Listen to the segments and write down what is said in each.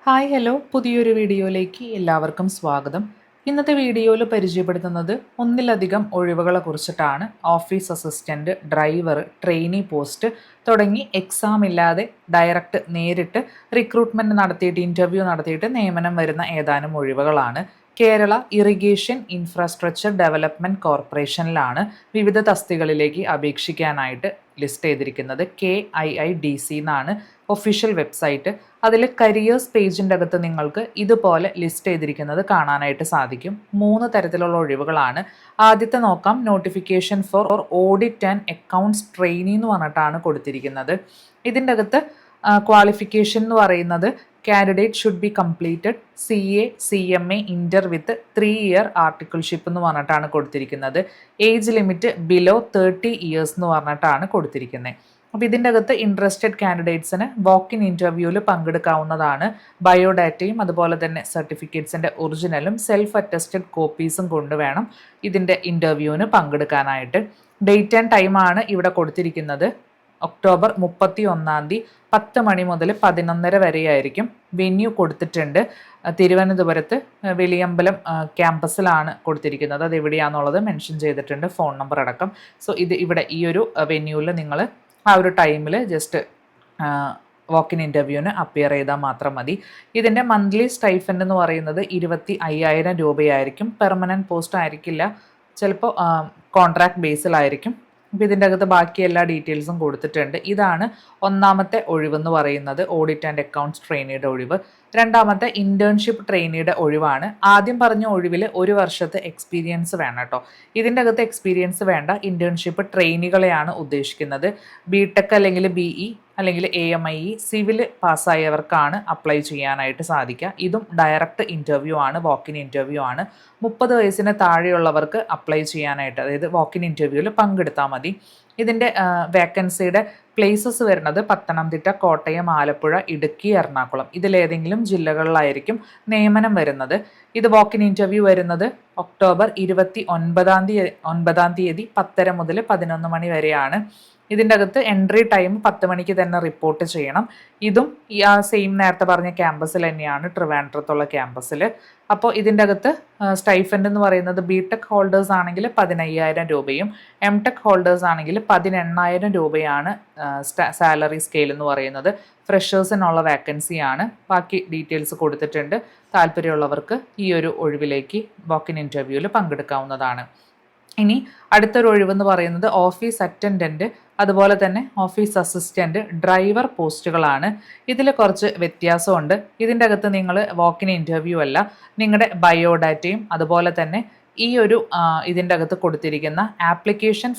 Hi hello പുതിയൊരു വീഡിയോയിലേക്ക് എല്ലാവർക്കും സ്വാഗതം. ഇന്നത്തെ വീഡിയോയിൽ പരിചയപ്പെടുത്തുന്നത് ഒന്നിലധികം ഒഴിവുകളെ കുറിച്ചിട്ടാണ്. Office assistant, driver, trainee post തുടങ്ങി എക്സാം ഇല്ലാതെ ഡയറക്റ്റ് നേരിട്ട് റിക്രൂട്ട്മെൻറ്റ് നടത്തിയിട്ട് ഇൻ്റർവ്യൂ നടത്തിയിട്ട് നിയമനം വരുന്ന ഏതാനും ഒഴിവുകളാണ്. കേരള ഇറിഗേഷൻ ഇൻഫ്രാസ്ട്രക്ചർ ഡെവലപ്മെൻറ്റ് കോർപ്പറേഷനിലാണ് വിവിധ തസ്തികളിലേക്ക് അപേക്ഷിക്കാനായിട്ട് ലിസ്റ്റ് ചെയ്തിരിക്കുന്നത്. KIIDC എന്നാണ് ഒഫീഷ്യൽ വെബ്സൈറ്റ്. അതിൽ കരിയേഴ്സ് പേജിൻ്റെ അകത്ത് നിങ്ങൾക്ക് ഇതുപോലെ ലിസ്റ്റ് ചെയ്തിരിക്കുന്നത് കാണാനായിട്ട് സാധിക്കും. 3 തരത്തിലുള്ള ഒഴിവുകളാണ്. ആദ്യത്തെ നോക്കാം. Notification four audit and accounts trainee എന്ന് പറഞ്ഞിട്ടാണ് കൊടുത്തിരിക്കുന്നത്. ഇതിൻ്റെ അകത്ത് ക്വാളിഫിക്കേഷൻ എന്ന് പറയുന്നത് candidate should be completed CA CMA inter with 3 year articleship എന്ന് പറഞ്ഞിട്ടാണ് കൊടുത്തിരിക്കുന്നത്. ഏജ് ലിമിറ്റ് ബിലോ 30 ഇയേഴ്സ് എന്ന് പറഞ്ഞിട്ടാണ് കൊടുത്തിരിക്കുന്നത്. അപ്പോൾ ഇതിൻ്റെ അകത്ത് ഇൻട്രസ്റ്റഡ് കാൻഡിഡേറ്റ്സിന് വാക്ക് ഇൻ ഇൻ്റർവ്യൂവിൽ പങ്കെടുക്കാവുന്നതാണ്. ബയോഡാറ്റയും അതുപോലെ തന്നെ സർട്ടിഫിക്കറ്റ്സിൻ്റെ ഒറിജിനലും സെൽഫ് അറ്റസ്റ്റഡ് കോപ്പീസും കൊണ്ടുവേണം ഇതിൻ്റെ ഇൻ്റർവ്യൂവിന് പങ്കെടുക്കാനായിട്ട്. ഡേറ്റ് ആൻഡ് ടൈമാണ് ഇവിടെ കൊടുത്തിരിക്കുന്നത്. ഒക്ടോബർ 31 10 മണി മുതൽ 11:30 വരെയായിരിക്കും. വെന്യൂ കൊടുത്തിട്ടുണ്ട്. തിരുവനന്തപുരത്ത് വെളിയമ്പലം ക്യാമ്പസിലാണ് കൊടുത്തിരിക്കുന്നത്. അത് എവിടെയാണെന്നുള്ളത് മെൻഷൻ ചെയ്തിട്ടുണ്ട്, ഫോൺ നമ്പർ അടക്കം. സോ ഇത് ഇവിടെ ഈ ഒരു വെന്യൂവിൽ നിങ്ങൾ ആ ഒരു ടൈമിൽ ജസ്റ്റ് വാക്ക് ഇൻ ഇൻ്റർവ്യൂവിന് അപ്പിയർ ചെയ്താൽ മാത്രം മതി. ഇതിൻ്റെ മന്ത്ലി സ്റ്റൈഫൻഡ് എന്ന് പറയുന്നത് 25,000 രൂപയായിരിക്കും. പെർമനൻറ്റ് പോസ്റ്റ് ആയിരിക്കില്ല, ചിലപ്പോൾ കോൺട്രാക്ട് ബേസിലായിരിക്കും. അപ്പോൾ ഇതിൻ്റെ അകത്ത് ബാക്കി എല്ലാ ഡീറ്റെയിൽസും കൊടുത്തിട്ടുണ്ട്. ഇതാണ് ഒന്നാമത്തെ ഒഴിവെന്ന് പറയുന്നത്, ഓഡിറ്റ് ആൻഡ് അക്കൗണ്ട്സ് ട്രെയിനിയുടെ ഒഴിവ്. രണ്ടാമത്തെ ഇൻറ്റേൺഷിപ്പ് ട്രെയിനിയുടെ ഒഴിവാണ്. ആദ്യം പറഞ്ഞ ഒഴിവിൽ 1 വർഷത്തെ എക്സ്പീരിയൻസ് വേണം കേട്ടോ. ഇതിൻ്റെ അകത്ത് എക്സ്പീരിയൻസ് വേണ്ട, ഇൻറ്റേൺഷിപ്പ് ട്രെയിനികളെയാണ് ഉദ്ദേശിക്കുന്നത്. BTech അല്ലെങ്കിൽ BE അല്ലെങ്കിൽ AMIE സിവിൽ പാസ്സായവർക്കാണ് അപ്ലൈ ചെയ്യാനായിട്ട് സാധിക്കുക. ഇതും ഡയറക്റ്റ് ഇൻ്റർവ്യൂ ആണ്, വാക്ക് ഇൻ ഇൻ്റർവ്യൂ ആണ്. 30 വയസ്സിന് താഴെയുള്ളവർക്ക് അപ്ലൈ ചെയ്യാനായിട്ട്, അതായത് വാക്ക് ഇൻ ഇൻ്റർവ്യൂവിൽ പങ്കെടുത്താൽ മതി. ഇതിൻ്റെ വേക്കൻസിയുടെ പ്ലേസസ് വരുന്നത് പത്തനംതിട്ട, കോട്ടയം, ആലപ്പുഴ, ഇടുക്കി, എറണാകുളം ഇതിലേതെങ്കിലും ജില്ലകളിലായിരിക്കും നിയമനം വരുന്നത്. ഇത് വാക്ക് ഇൻ ഇൻ്റർവ്യൂ വരുന്നത് ഒക്ടോബർ 29 10:30 മുതൽ 11 മണി വരെയാണ്. ഇതിൻ്റെ അകത്ത് എൻട്രി ടൈം 10 മണിക്ക് തന്നെ റിപ്പോർട്ട് ചെയ്യണം. ഇതും ഈ സെയിം നേരത്തെ പറഞ്ഞ ക്യാമ്പസിൽ തന്നെയാണ്, ട്രിവാൻഡ്രത്തുള്ള ക്യാമ്പസിൽ. അപ്പോൾ ഇതിൻ്റെ അകത്ത് സ്റ്റൈഫൻഡ് എന്ന് പറയുന്നത് BTech ഹോൾഡേഴ്സ് ആണെങ്കിൽ 15,000 രൂപയും MTech ഹോൾഡേഴ്സ് ആണെങ്കിൽ 18,000 രൂപയാണ് സാലറി സ്കെയിൽ എന്ന് പറയുന്നത്. ഫ്രഷേഴ്സിനുള്ള വേക്കൻസിയാണ്. ബാക്കി ഡീറ്റെയിൽസ് കൊടുത്തിട്ടുണ്ട്. താല്പര്യമുള്ളവർക്ക് ഈ ഒരു ഒഴിവിലേക്ക് വാക്ക് ഇൻ ഇൻ്റർവ്യൂവിൽ പങ്കെടുക്കാവുന്നതാണ്. ഇനി അടുത്തൊരു ഒഴിവെന്ന് പറയുന്നത് ഓഫീസ് അറ്റൻഡൻറ്റ്, അതുപോലെ തന്നെ ഓഫീസ് അസിസ്റ്റൻറ്റ്, ഡ്രൈവർ പോസ്റ്റുകളാണ്. ഇതിൽ കുറച്ച് വ്യത്യാസമുണ്ട്. ഇതിൻ്റെ അകത്ത് നിങ്ങൾ വാക്ക് ഇൻ ഇൻ്റർവ്യൂ അല്ല, നിങ്ങളുടെ ബയോഡാറ്റയും അതുപോലെ തന്നെ ഈ ഒരു ഇതിൻ്റെ അകത്ത് കൊടുത്തിരിക്കുന്ന ആപ്ലിക്കേഷൻ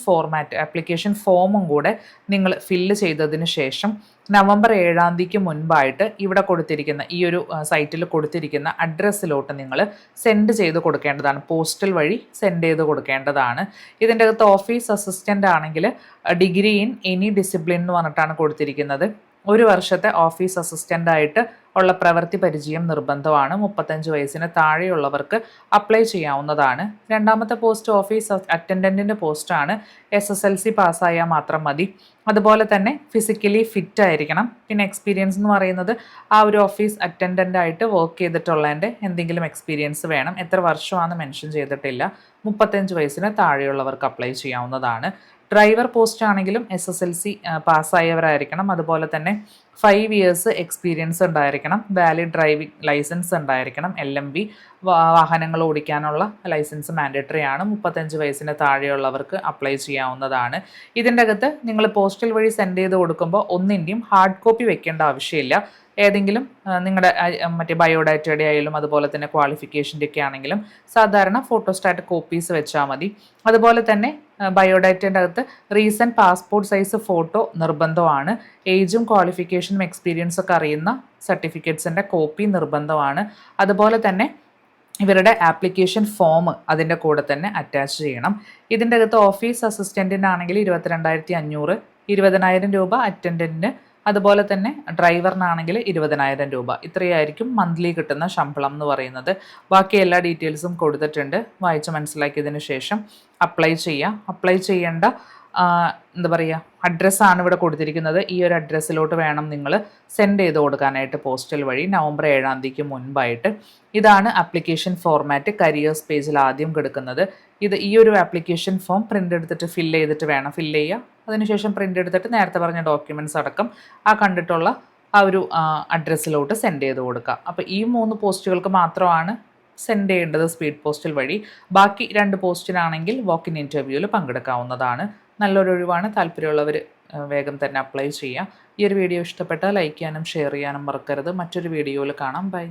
ഫോമും കൂടെ നിങ്ങൾ ഫില്ല് ചെയ്തതിന് ശേഷം നവംബർ 7 മുൻപായിട്ട് ഇവിടെ കൊടുത്തിരിക്കുന്ന ഈ ഒരു സൈറ്റിൽ കൊടുത്തിരിക്കുന്ന അഡ്രസ്സിലോട്ട് നിങ്ങൾ സെൻഡ് ചെയ്ത് കൊടുക്കേണ്ടതാണ്. പോസ്റ്റൽ വഴി സെൻഡ് ചെയ്ത് കൊടുക്കേണ്ടതാണ്. ഇതിൻ്റെ അകത്ത് ഓഫീസ് അസിസ്റ്റൻ്റ് ആണെങ്കിൽ ഡിഗ്രി ഇൻ എനി ഡിസിപ്ലിൻ എന്ന് പറഞ്ഞിട്ടാണ് കൊടുത്തിരിക്കുന്നത്. 1 വർഷത്തെ ഓഫീസ് അസിസ്റ്റൻ്റായിട്ട് ഉള്ള പ്രവൃത്തി പരിചയം നിർബന്ധമാണ്. 35 വയസ്സിന് താഴെയുള്ളവർക്ക് അപ്ലൈ ചെയ്യാവുന്നതാണ്. രണ്ടാമത്തെ പോസ്റ്റ് ഓഫീസ് അറ്റൻഡൻറ്റിൻ്റെ പോസ്റ്റാണ്. SSLC പാസ്സായാൽ മാത്രം മതി. അതുപോലെ തന്നെ ഫിസിക്കലി ഫിറ്റ് ആയിരിക്കണം. പിന്നെ എക്സ്പീരിയൻസ് എന്ന് പറയുന്നത് ആ ഒരു ഓഫീസ് അറ്റൻഡൻ്റായിട്ട് വർക്ക് ചെയ്തിട്ടുള്ളതിൻ്റെ എന്തെങ്കിലും എക്സ്പീരിയൻസ് വേണം. എത്ര വർഷമാണെന്ന് മെൻഷൻ ചെയ്തിട്ടില്ല. 35 വയസ്സിന് താഴെയുള്ളവർക്ക് അപ്ലൈ ചെയ്യാവുന്നതാണ്. ഡ്രൈവർ പോസ്റ്റ് ആണെങ്കിലും SSLC പാസ്സായവരായിരിക്കണം. അതുപോലെ തന്നെ 5 ഇയേഴ്സ് എക്സ്പീരിയൻസ് ഉണ്ടായിരിക്കണം. വാലിഡ് ഡ്രൈവിംഗ് ലൈസൻസ് ഉണ്ടായിരിക്കണം. LMB വാഹനങ്ങൾ ഓടിക്കാനുള്ള ലൈസൻസ് മാൻഡേറ്ററി ആണ്. 35 വയസ്സിന് താഴെയുള്ളവർക്ക് അപ്ലൈ ചെയ്യാവുന്നതാണ്. ഇതിൻ്റെ അകത്ത് നിങ്ങൾ പോസ്റ്റൽ വഴി സെൻഡ് ചെയ്ത് കൊടുക്കുമ്പോൾ ഒന്നിൻ്റെയും ഹാർഡ് കോപ്പി വെക്കേണ്ട ആവശ്യമില്ല. ഏതെങ്കിലും നിങ്ങളുടെ മറ്റേ ബയോഡാറ്റയുടെ ആയാലും അതുപോലെ തന്നെ ക്വാളിഫിക്കേഷൻ്റെ ഒക്കെ ആണെങ്കിലും സാധാരണ ഫോട്ടോസ്റ്റാറ്റ് കോപ്പീസ് വെച്ചാൽ മതി. അതുപോലെ തന്നെ ബയോഡാറ്റയുടെ അകത്ത് റീസെൻറ്റ് പാസ്പോർട്ട് സൈസ് ഫോട്ടോ നിർബന്ധമാണ്. ഏജും ക്വാളിഫിക്കേഷനും എക്സ്പീരിയൻസും ഒക്കെ അറിയുന്ന സർട്ടിഫിക്കറ്റ്സിൻ്റെ കോപ്പി നിർബന്ധമാണ്. അതുപോലെ തന്നെ ഇവരുടെ ആപ്ലിക്കേഷൻ ഫോം അതിൻ്റെ കൂടെ തന്നെ അറ്റാച്ച് ചെയ്യണം. ഇതിൻ്റെ അകത്ത് ഓഫീസ് അസിസ്റ്റൻറ്റിനാണെങ്കിൽ 22,500, 20,000 രൂപ അറ്റൻഡൻറ്റിന്, അതുപോലെ തന്നെ ഡ്രൈവറിനാണെങ്കിൽ 20,000 രൂപ. ഇത്രയായിരിക്കും മന്ത്ലി കിട്ടുന്ന ശമ്പളം എന്ന് പറയുന്നത്. ബാക്കി എല്ലാ ഡീറ്റെയിൽസും കൊടുത്തിട്ടുണ്ട്. വായിച്ച് മനസ്സിലാക്കിയതിന് ശേഷം അപ്ലൈ ചെയ്യാം. അപ്ലൈ ചെയ്യേണ്ട എന്താ പറയുക, അഡ്രസ്സാണ് ഇവിടെ കൊടുത്തിരിക്കുന്നത്. ഈ ഒരു അഡ്രസ്സിലോട്ട് വേണം നിങ്ങൾ സെൻഡ് ചെയ്ത് കൊടുക്കാനായിട്ട് പോസ്റ്റൽ വഴി നവംബർ 7-ാം തീയതിക്ക് മുൻപായിട്ട്. ഇതാണ് ആപ്ലിക്കേഷൻ ഫോർമാറ്റ് കരിയേഴ്സ് പേജിൽ ആദ്യം കിടക്കുന്നത്. ഈ ഒരു ആപ്ലിക്കേഷൻ ഫോം പ്രിൻ്റ് എടുത്തിട്ട് ഫില്ല് ചെയ്തിട്ട് വേണം ഫില്ല് ചെയ്യുക. അതിനുശേഷം പ്രിൻ്റ് എടുത്തിട്ട് നേരത്തെ പറഞ്ഞ ഡോക്യുമെൻറ്റ്സ് അടക്കം കണ്ടിട്ടുള്ള ആ ഒരു അഡ്രസ്സിലോട്ട് സെൻഡ് ചെയ്ത് കൊടുക്കുക. അപ്പോൾ ഈ 3 പോസ്റ്റുകൾക്ക് മാത്രമാണ് സെൻഡ് ചെയ്യേണ്ടത് സ്പീഡ് പോസ്റ്റൽ വഴി. ബാക്കി 2 പോസ്റ്റിനാണെങ്കിൽ വാക്ക് ഇൻ ഇൻ്റർവ്യൂവിൽ പങ്കെടുക്കാവുന്നതാണ്. നല്ലൊരു ഒഴിവാണ്. താല്പര്യമുള്ളവർ വേഗം തന്നെ അപ്ലൈ ചെയ്യുക. ഈ ഒരു വീഡിയോ ഇഷ്ടപ്പെട്ടാൽ ലൈക്ക് ചെയ്യാനും ഷെയർ ചെയ്യാനും മറക്കരുത്. മറ്റൊരു വീഡിയോയിൽ കാണാം. ബൈ.